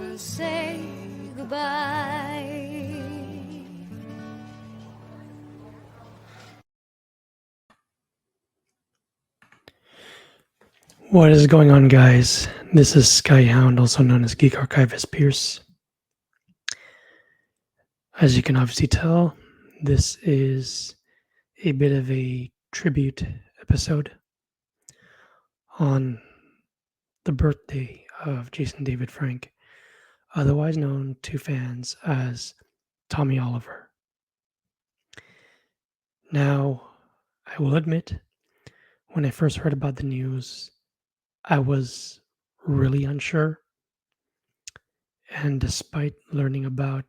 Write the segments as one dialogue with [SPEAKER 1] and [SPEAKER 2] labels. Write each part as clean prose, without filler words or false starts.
[SPEAKER 1] never say goodbye.
[SPEAKER 2] What is going on, guys? This is Skyhound, also known as Geek Archivist Pierce. As you can obviously tell, this is a bit of a tribute episode on the birthday of Jason David Frank, otherwise known to fans as Tommy Oliver. Now, I will admit, when I first heard about the news, I was really unsure. And despite learning about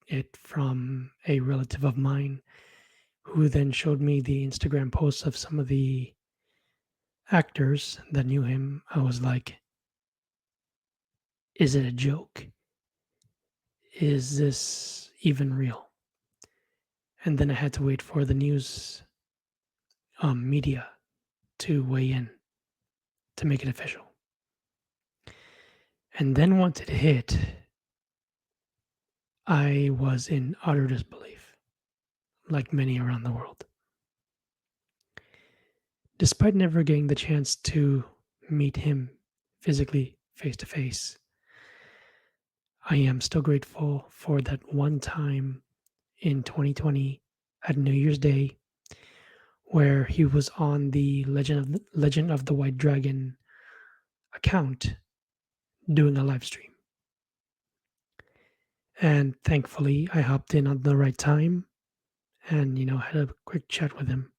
[SPEAKER 2] it from a relative of mine, who then showed me the Instagram posts of some of the actors that knew him, I was like, is it a joke? Is this even real? And then I had to wait for the news media to weigh in to make it official. And then once it hit, I was in utter disbelief, like many around the world. Despite never getting the chance to meet him physically face to face, I am still grateful for that one time in 2020 at New Year's Day where he was on the Legend of the White Dragon account doing a live stream. And thankfully, I hopped in at the right time and, had a quick chat with him.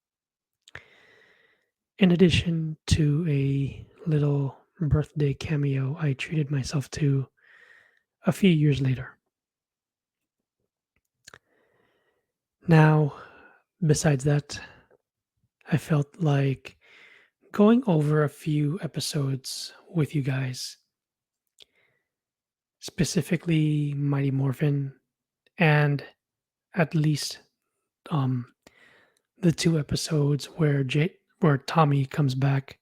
[SPEAKER 2] In addition to a little birthday cameo I treated myself to a few years later. Now, besides that, I felt like going over a few episodes with you guys, specifically Mighty Morphin, and at least the two episodes where Tommy comes back,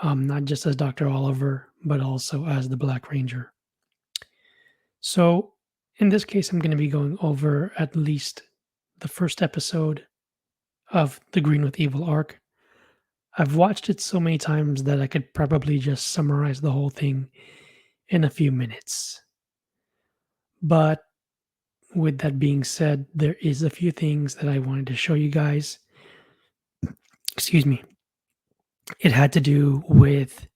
[SPEAKER 2] not just as Dr. Oliver, but also as the Black Ranger. So, in this case, I'm going to be going over at least the first episode of the Green with Evil arc. I've watched it so many times that I could probably just summarize the whole thing in a few minutes. But with that being said, there is a few things that I wanted to show you guys. Excuse me. It had to do with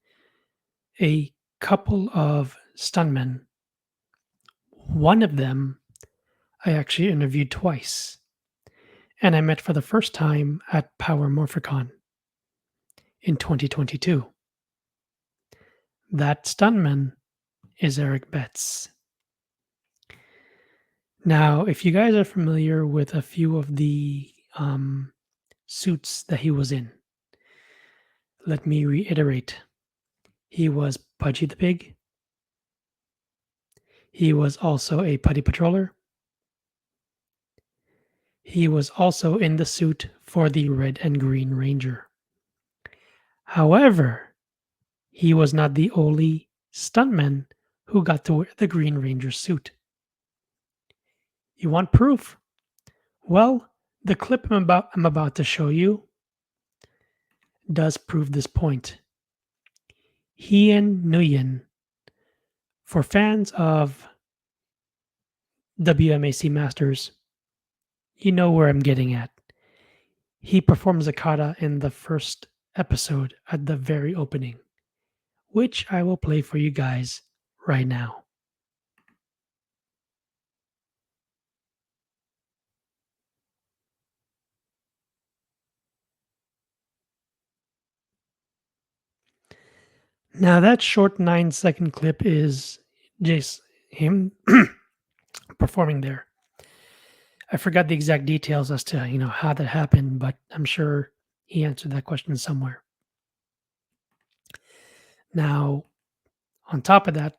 [SPEAKER 2] a couple of stuntmen. One of them I actually interviewed twice, and I met for the first time at Power Morphicon in 2022. That stuntman is Erik Betts. Now, if you guys are familiar with a few of the suits that he was in, let me reiterate. He was Pudgy the Pig. He was also a Putty Patroller. He was also in the suit for the Red and Green Ranger. However, he was not the only stuntman who got to wear the Green Ranger suit. You want proof? Well, the clip I'm about to show you does prove this point. Hien Nguyen, for fans of WMAC Masters, you know where I'm getting at. He performs a kata in the first episode at the very opening, which I will play for you guys right now. Now that short 9-second clip is just him performing there. I forgot the exact details as to how that happened, but I'm sure he answered that question somewhere. Now, on top of that,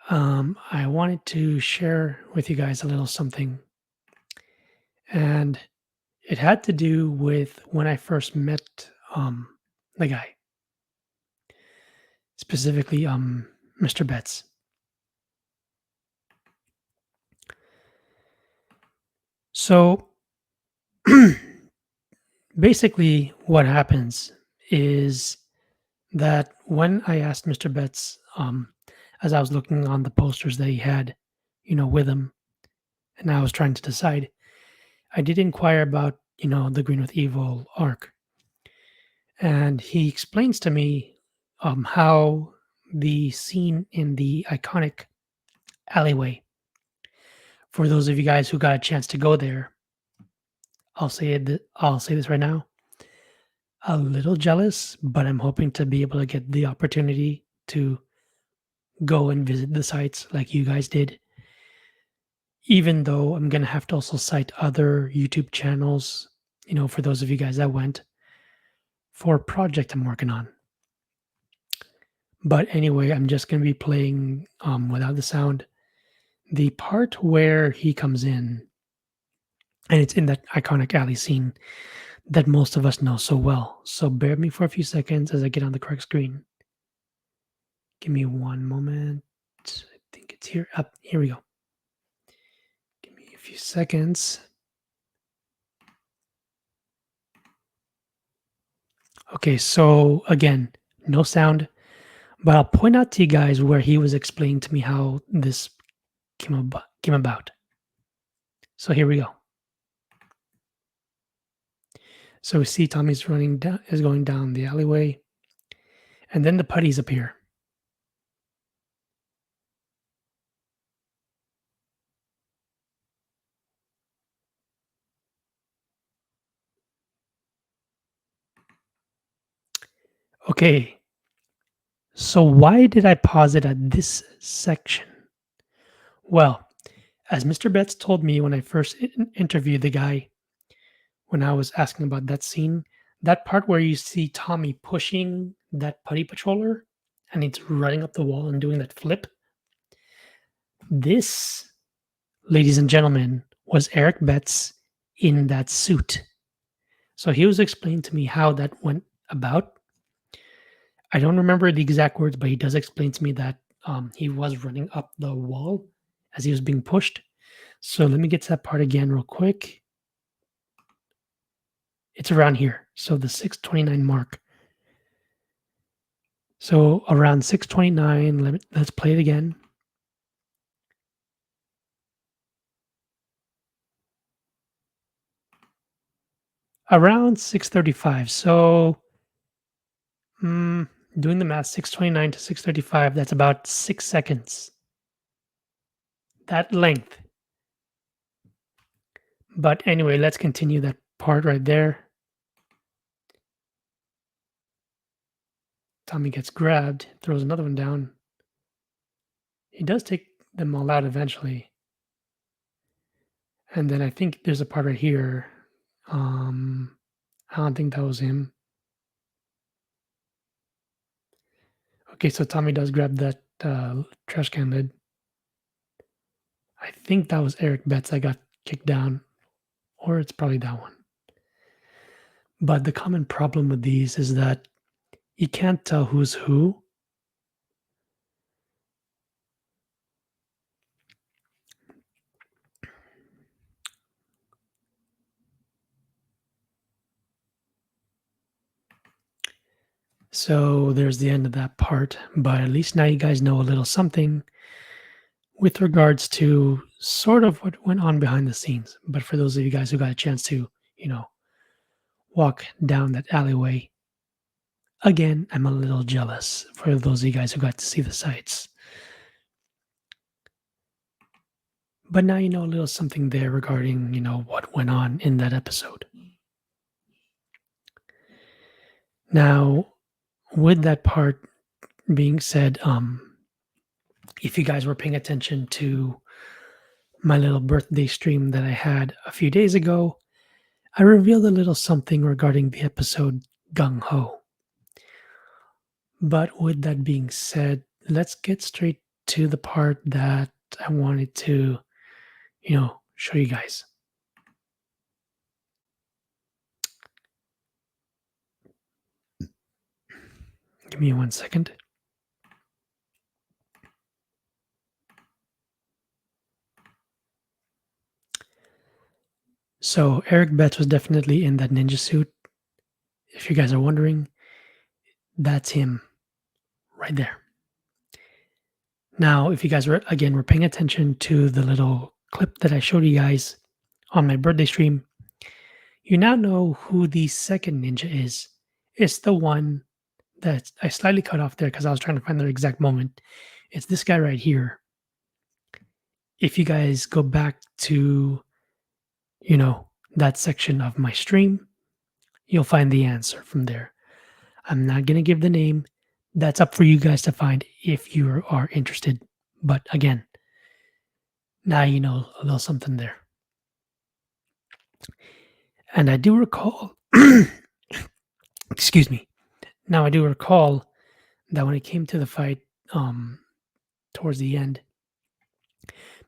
[SPEAKER 2] I wanted to share with you guys a little something, and it had to do with when I first met the guy. Specifically, Mr. Betts. So basically, what happens is that when I asked Mr. Betts, as I was looking on the posters that he had, with him, and I was trying to decide, I did inquire about, the Green with Evil arc. And he explains to me how the scene in the iconic alleyway, for those of you guys who got a chance to go there, I'll say this right now. A little jealous, but I'm hoping to be able to get the opportunity to go and visit the sites like you guys did. Even though I'm gonna have to also cite other YouTube channels, for those of you guys that went for a project I'm working on. But anyway, I'm just gonna be playing without the sound. The part where he comes in, and it's in that iconic alley scene that most of us know so well. So bear with me for a few seconds as I get on the correct screen. Give me one moment. I think it's here. Up. Here we go. Give me a few seconds. Okay, so again, no sound, but I'll point out to you guys where he was explaining to me how this came about. So here we go. So we see Tommy's going down the alleyway, and then the putties appear. Okay, so why did I pause it at this section? Well, as Mr. Betts told me when I first interviewed the guy, when I was asking about that scene, that part where you see Tommy pushing that putty patroller and it's running up the wall and doing that flip, this, ladies and gentlemen, was Erik Betts in that suit. So he was explaining to me how that went about. I don't remember the exact words, but he does explain to me that he was running up the wall as he was being pushed. So let me get to that part again real quick. It's around here. So the 629 mark. So around 629, let's play it again. Around 635. So doing the math, 629 to 635, that's about 6 seconds. That length. But anyway, let's continue that part right there. Tommy gets grabbed, throws another one down. He does take them all out eventually. And then I think there's a part right here. I don't think that was him. Okay, so Tommy does grab that trash can lid. I think that was Erik Betts that got kicked down, or it's probably that one. But the common problem with these is that you can't tell who's who. So there's the end of that part. But at least now you guys know a little something with regards to sort of what went on behind the scenes. But for those of you guys who got a chance to, walk down that alleyway, again, I'm a little jealous for those of you guys who got to see the sights. But now you know a little something there regarding, what went on in that episode. Now, with that part being said, if you guys were paying attention to my little birthday stream that I had a few days ago, I revealed a little something regarding the episode Gung Ho. But with that being said, let's get straight to the part that I wanted to, show you guys. Give me 1 second. So Erik Betts was definitely in that ninja suit. If you guys are wondering, that's him right there. Now, if you guys were paying attention to the little clip that I showed you guys on my birthday stream, you now know who the second ninja is. It's the one that I slightly cut off there because I was trying to find the exact moment. It's this guy right here. If you guys go back to, that section of my stream, you'll find the answer from there. I'm not going to give the name. That's up for you guys to find if you are interested. But again, now you know a little something there. And I do recall, excuse me. Now I do recall that when it came to the fight, towards the end,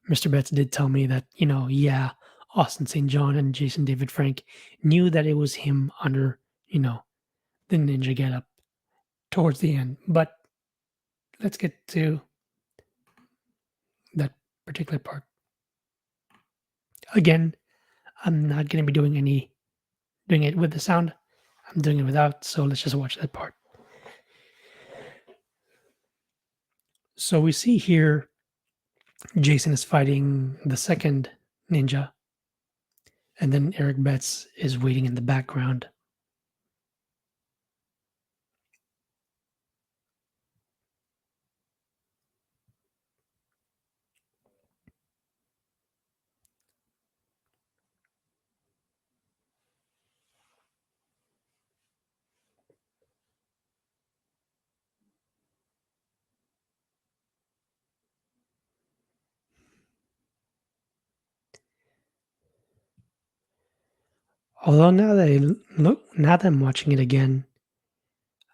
[SPEAKER 2] Mr. Betts did tell me that, yeah, Austin St. John and Jason David Frank knew that it was him under, the ninja getup towards the end. But let's get to that particular part. Again, I'm not going to be doing it with the sound. I'm doing it without. So let's just watch that part. So we see here Jason is fighting the second ninja, and then Erik Betts is waiting in the background. Although now that I'm watching it again,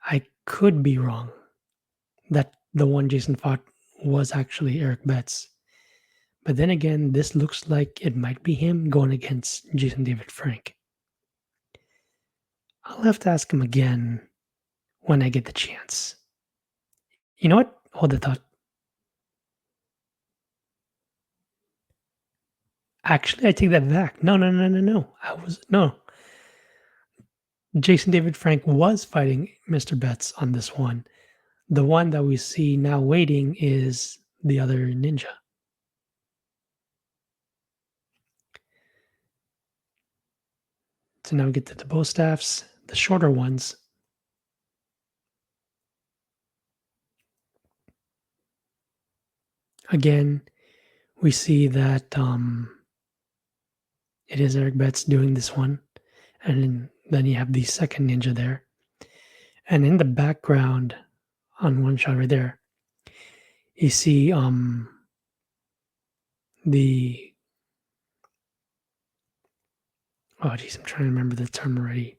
[SPEAKER 2] I could be wrong that the one Jason fought was actually Erik Betts. But then again, this looks like it might be him going against Jason David Frank. I'll have to ask him again when I get the chance. You know what? Hold the thought. Actually, I take that back. No. No. Jason David Frank was fighting Mr. Betts on this one. The one that we see now waiting is the other ninja. So now we get to the bow staffs, the shorter ones. Again, we see that it is Erik Betts doing this one. And then you have the second ninja there. And in the background, on one shot right there, you see the... Oh, geez, I'm trying to remember the term already.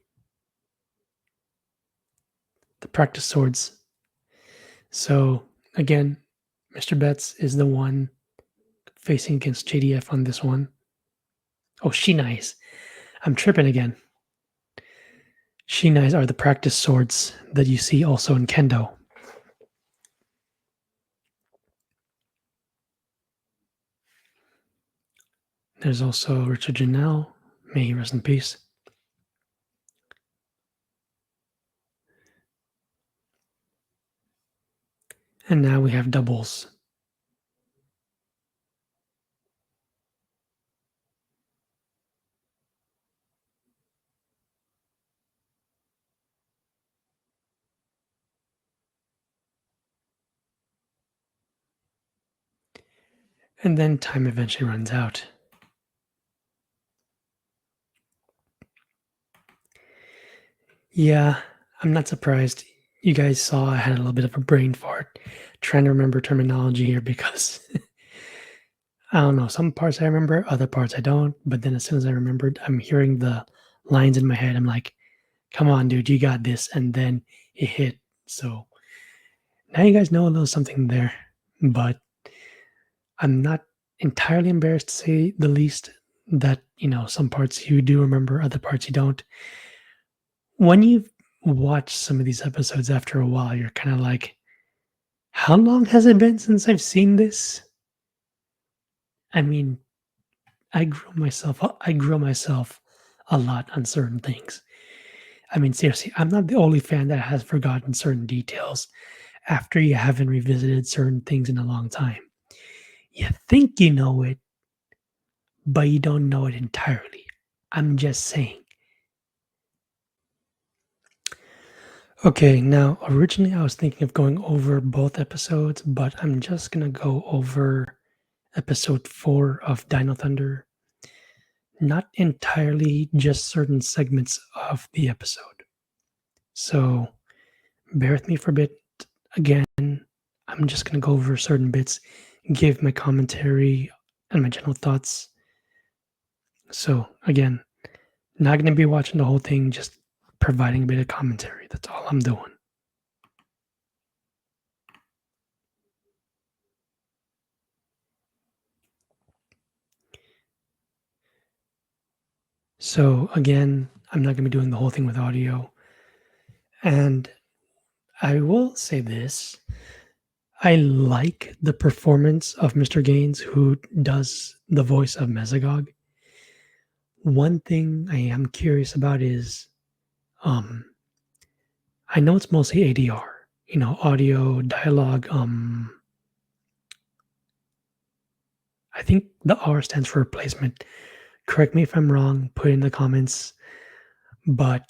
[SPEAKER 2] The practice swords. So, again, Mr. Betts is the one facing against JDF on this one. Oh, shinais. I'm tripping again. Shinais are the practice swords that you see also in Kendo. There's also Richard Janelle. May he rest in peace. And now we have doubles. And then time eventually runs out. Yeah, I'm not surprised. You guys saw I had a little bit of a brain fart trying to remember terminology here because I don't know. Some parts I remember, other parts I don't. But then as soon as I remembered, I'm hearing the lines in my head. I'm like, come on, dude, you got this. And then it hit. So now you guys know a little something there. But I'm not entirely embarrassed to say the least that, some parts you do remember, other parts you don't. When you watch some of these episodes after a while, you're kind of like, how long has it been since I've seen this? I mean, I grew myself a lot on certain things. I mean, seriously, I'm not the only fan that has forgotten certain details after you haven't revisited certain things in a long time. You think you know it, but you don't know it entirely. I'm just saying. Okay, now originally I was thinking of going over both episodes, but I'm just gonna go over episode 4 of Dino Thunder. Not entirely, just certain segments of the episode. So bear with me for a bit. Again, I'm just gonna go over certain bits, give my commentary and my general thoughts. So again, not gonna be watching the whole thing, just providing a bit of commentary. That's all I'm doing. So again, I'm not going to be doing the whole thing with audio. And I will say this. I like the performance of Mr. Gaines, who does the voice of Mesagog. One thing I am curious about is um, I know it's mostly ADR, audio, dialogue. I think the R stands for replacement. Correct me if I'm wrong, put in the comments. But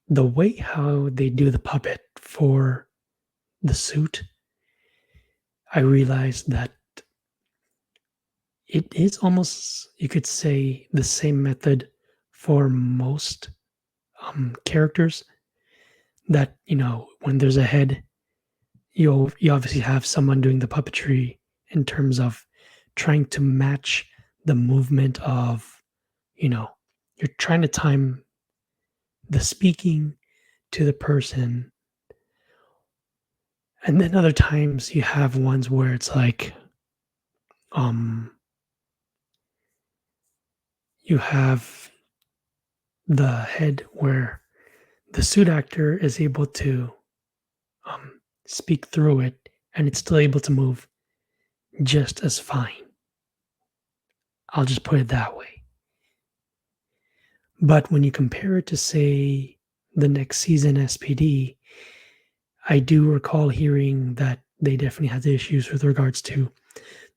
[SPEAKER 2] the way how they do the puppet for the suit, I realized that it is almost, you could say, the same method for most characters. That, when there's a head, you obviously have someone doing the puppetry in terms of trying to match the movement of, you're trying to time the speaking to the person. And then other times you have ones where it's like, you have the head where the suit actor is able to speak through it and it's still able to move just as fine. I'll just put it that way. But when you compare it to, say, the next season SPD, I do recall hearing that they definitely had issues with regards to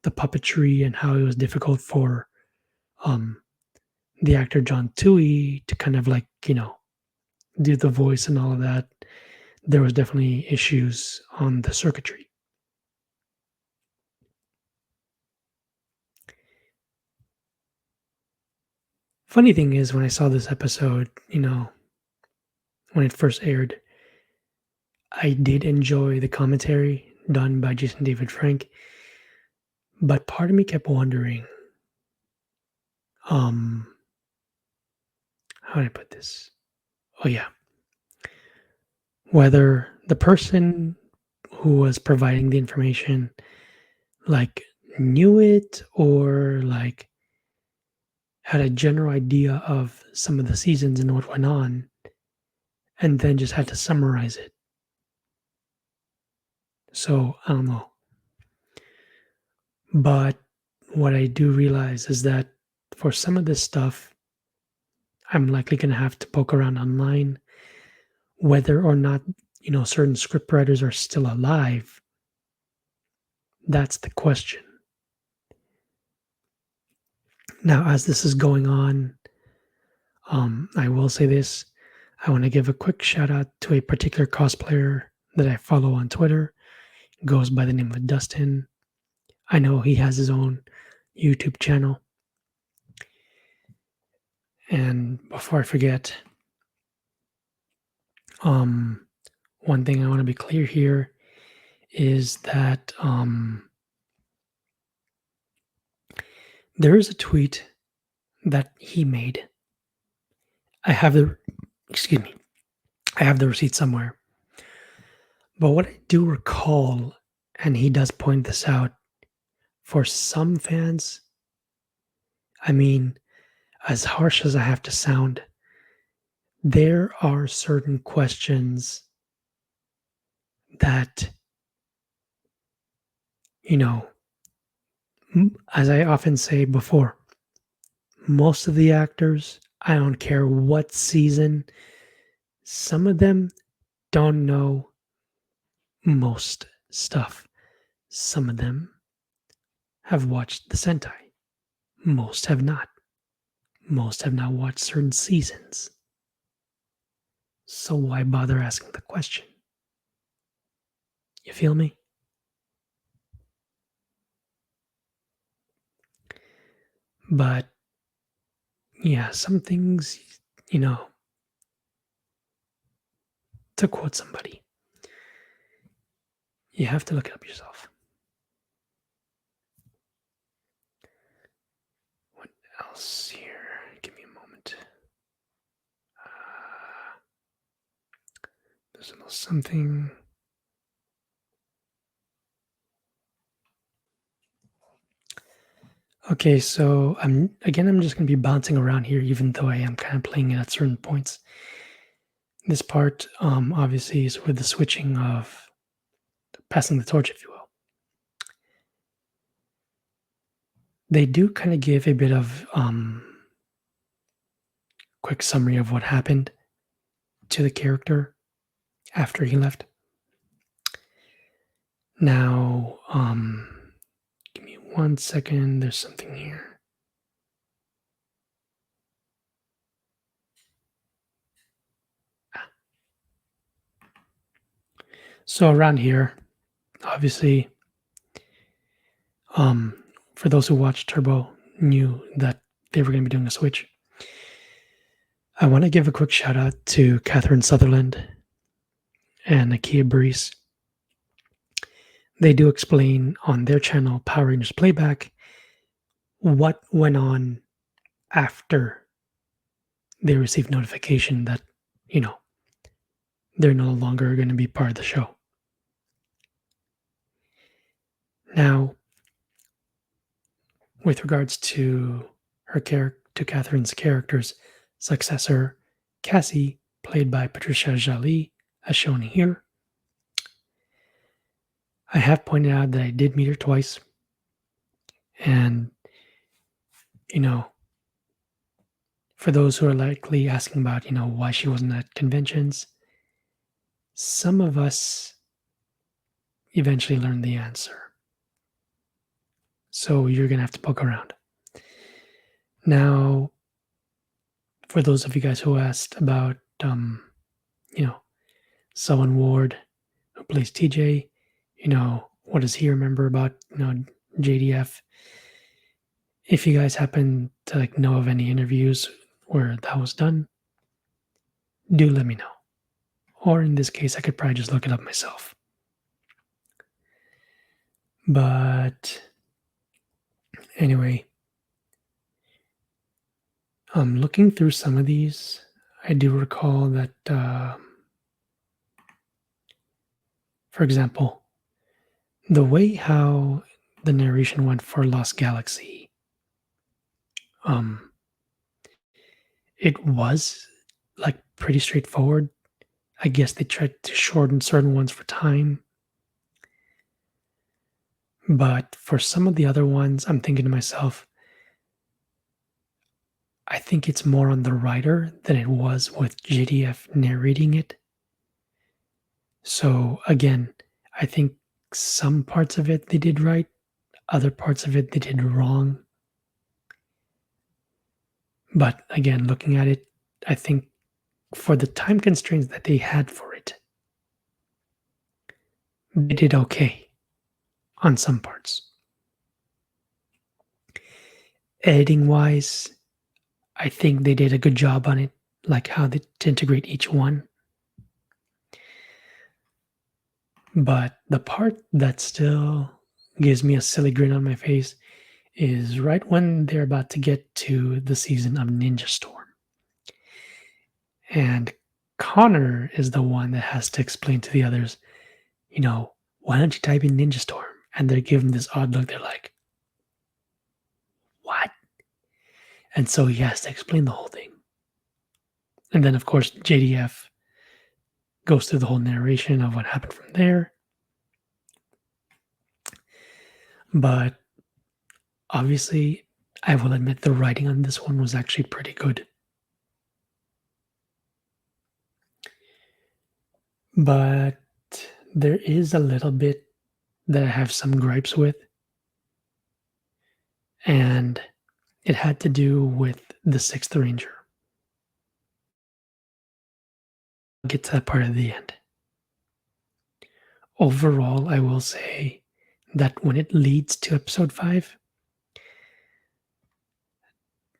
[SPEAKER 2] the puppetry and how it was difficult for the actor John Tui to kind of like, do the voice and all of that. There was definitely issues on the circuitry. Funny thing is, when I saw this episode, when it first aired, I did enjoy the commentary done by Jason David Frank, but part of me kept wondering, how do I put this? Oh yeah, whether the person who was providing the information like knew it or like had a general idea of some of the seasons and what went on, and then just had to summarize it. So I don't know. But what I do realize is that for some of this stuff, I'm likely going to have to poke around online, whether or not, certain scriptwriters are still alive. That's the question. Now, as this is going on, I will say this. I want to give a quick shout out to a particular cosplayer that I follow on Twitter. It goes by the name of Dustin. I know he has his own YouTube channel. And before I forget, one thing I want to be clear here is that there is a tweet that he made. I have the receipt somewhere. But what I do recall, and he does point this out, for some fans, I mean, as harsh as I have to sound, there are certain questions that, as I often say before, most of the actors I don't care what season. Some of them don't know most stuff. Some of them have watched the Sentai. Most have not. Most have not watched certain seasons. So why bother asking the question? You feel me? But yeah, some things, you know, to quote somebody, you have to look it up yourself. What else here? Give me a moment. There's a little something. Okay, so I'm just going to be bouncing around here, even though I am kind of playing it at certain points. This part, obviously, is with the switching of passing the torch, if you will. They do kind of give a bit of quick summary of what happened to the character after he left. Now, give me 1 second. There's something here. So around here, obviously, for those who watched Turbo knew that they were going to be doing a switch. I want to give a quick shout out to Catherine Sutherland and Nakia Brees. They do explain on their channel, Power Rangers Playback, what went on after they received notification that, they're no longer going to be part of the show. Now, with regards to Catherine's character's successor, Cassie, played by Patricia Jolie, as shown here, I have pointed out that I did meet her twice. And, for those who are likely asking about, why she wasn't at conventions, some of us eventually learned the answer. So you're going to have to poke around. Now, for those of you guys who asked about, Sullivan Ward, who plays TJ, what does he remember about, JDF? If you guys happen to know of any interviews where that was done, do let me know. Or in this case, I could probably just look it up myself. But anyway, looking through some of these, I do recall that, for example, the way how the narration went for Lost Galaxy, it was pretty straightforward. I guess they tried to shorten certain ones for time. But for some of the other ones, I'm thinking to myself, I think it's more on the writer than it was with JDF narrating it. So again, I think some parts of it they did right, other parts of it they did wrong. But again, looking at it, I think for the time constraints that they had for it, they did okay on some parts. Editing wise, I think they did a good job on it, like how they integrate each one. But the part that still gives me a silly grin on my face is right when they're about to get to the season of Ninja Storm. And Connor is the one that has to explain to the others, why don't you type in Ninja Storm? And they're giving this odd look. They're like, what? And so he has to explain the whole thing. And then, of course, JDF goes through the whole narration of what happened from there. But obviously, I will admit the writing on this one was actually pretty good. but there is a little bit that I have some gripes with, and it had to do with the Sixth Ranger. I'll get to that part at the end. Overall, I will say that when it leads to episode 5,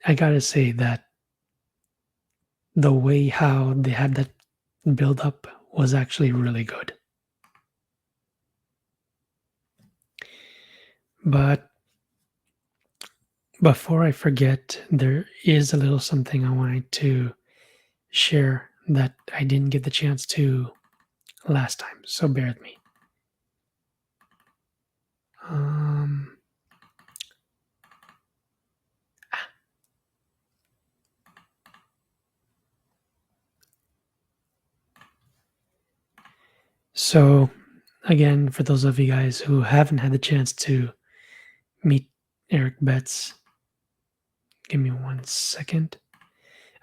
[SPEAKER 2] I gotta say that the way how they had that build up was actually really good. But before I forget, there is a little something I wanted to share that I didn't get the chance to last time, so bear with me. Um, so, again, for those of you guys who haven't had the chance to meet Erik Betts, give me 1 second.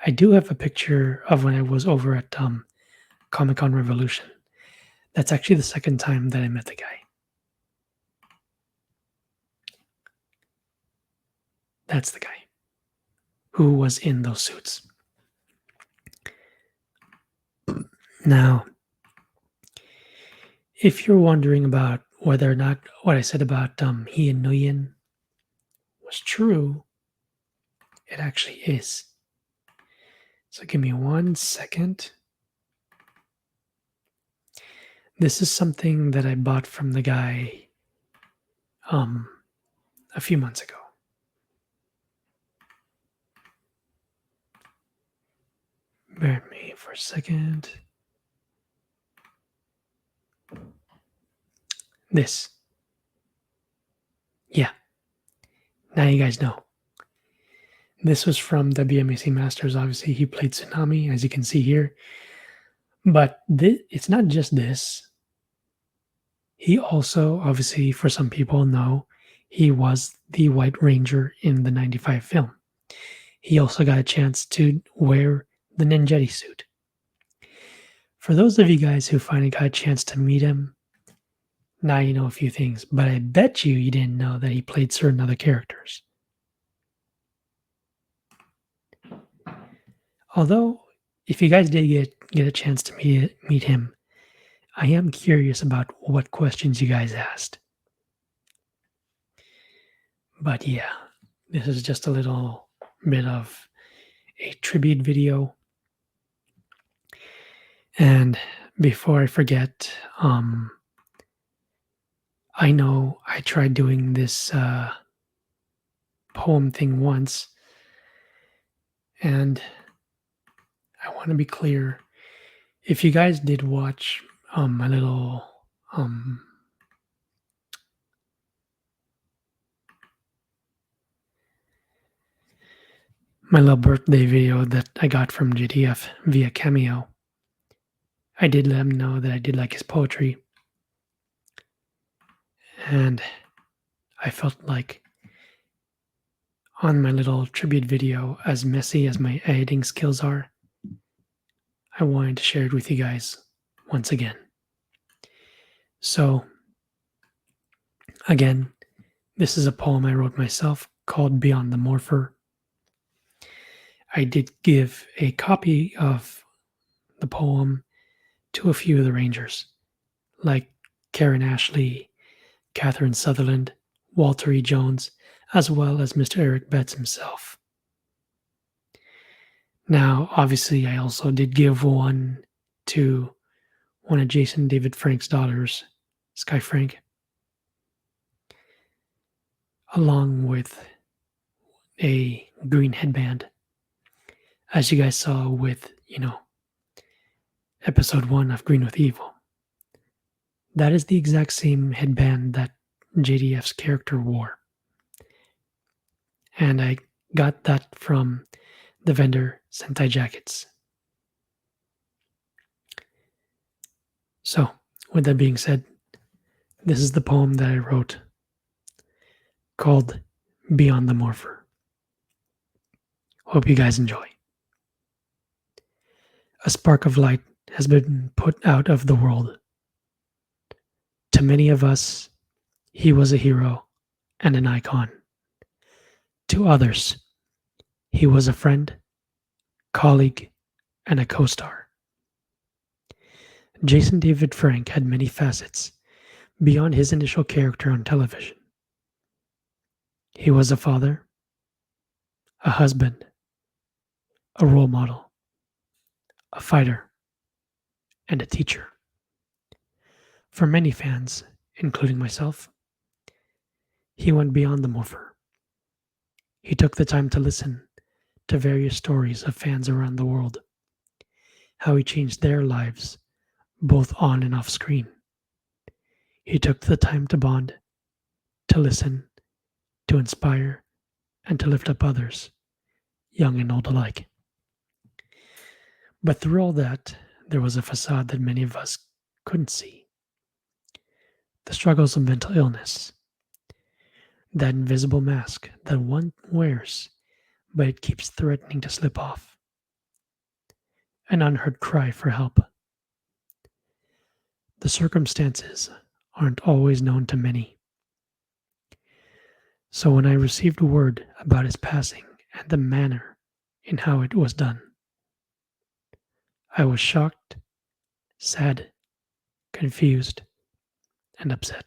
[SPEAKER 2] I do have a picture of when I was over at Comic Con Revolution. That's actually the second time that I met the guy. That's the guy who was in those suits. Now, if you're wondering about whether or not what I said about Hien Nguyen was true, it actually is. So give me 1 second. This is something that I bought from the guy a few months ago. Bear with me for a second. This. Yeah. Now you guys know. This was from WMAC Masters. Obviously, he played Tsunami, as you can see here. But it's not just this. He also, obviously, for some people know, he was the White Ranger in the 95 film. He also got a chance to wear the Ninjetti suit. For those of you guys who finally got a chance to meet him, now you know a few things, but I bet you didn't know that he played certain other characters. Although, if you guys did get a chance to meet him, I am curious about what questions you guys asked. But yeah, this is just a little bit of a tribute video. And before I forget, I know I tried doing this poem thing once, and I want to be clear. If you guys did watch my little birthday video that I got from JDF via Cameo, I did let him know that I did like his poetry, and I felt like on my little tribute video, as messy as my editing skills are, I wanted to share it with you guys once again. So, again, this is a poem I wrote myself called Beyond the Morpher. I did give a copy of the poem to a few of the Rangers, like Karen Ashley, Catherine Sutherland, Walter E. Jones, as well as Mr. Erik Betts himself. Now, obviously, I also did give one to one of Jason David Frank's daughters, Sky Frank, along with a green headband, as you guys saw with, episode 1 of Green with Evil. That is the exact same headband that JDF's character wore. And I got that from the vendor Sentai Jackets. So, with that being said, this is the poem that I wrote called Beyond the Morpher. Hope you guys enjoy. A spark of light has been put out of the world. To many of us, he was a hero and an icon. To others, he was a friend, colleague, and a co-star. Jason David Frank had many facets beyond his initial character on television. He was a father, a husband, a role model, a fighter, and a teacher. For many fans, including myself, he went beyond the morpher. He took the time to listen to various stories of fans around the world, how he changed their lives, both on and off screen. He took the time to bond, to listen, to inspire, and to lift up others, young and old alike. But through all that, there was a facade that many of us couldn't see. The struggles of mental illness, that invisible mask that one wears, but it keeps threatening to slip off. An unheard cry for help. The circumstances aren't always known to many. So when I received word about his passing and the manner in how it was done, I was shocked, sad, confused, and upset.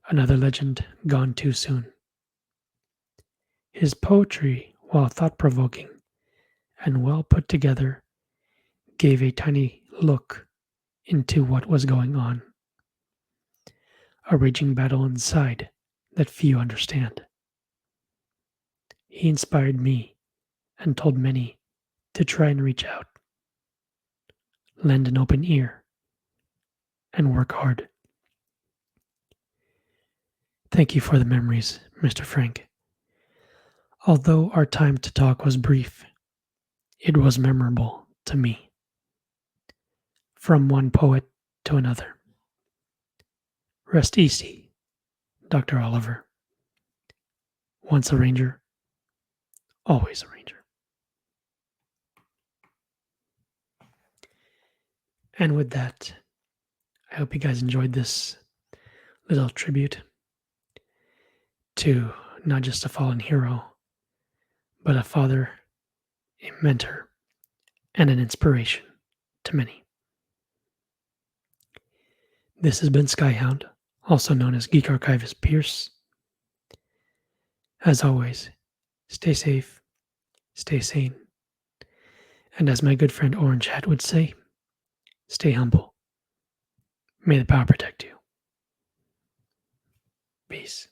[SPEAKER 2] Another legend gone too soon. His poetry, while thought-provoking and well put together, gave a tiny look into what was going on. A raging battle inside that few understand. He inspired me and told many to try and reach out, lend an open ear, and work hard. Thank you for the memories, Mr. Frank. Although our time to talk was brief, it was memorable to me. From one poet to another. Rest easy, Dr. Oliver. Once a ranger, always a ranger. And with that, I hope you guys enjoyed this little tribute to not just a fallen hero, but a father, a mentor, and an inspiration to many. This has been Skyhound, also known as Geek Archivist Pierce. As always, stay safe, stay sane, and as my good friend Orange Hat would say, stay humble. May the power protect you. Peace.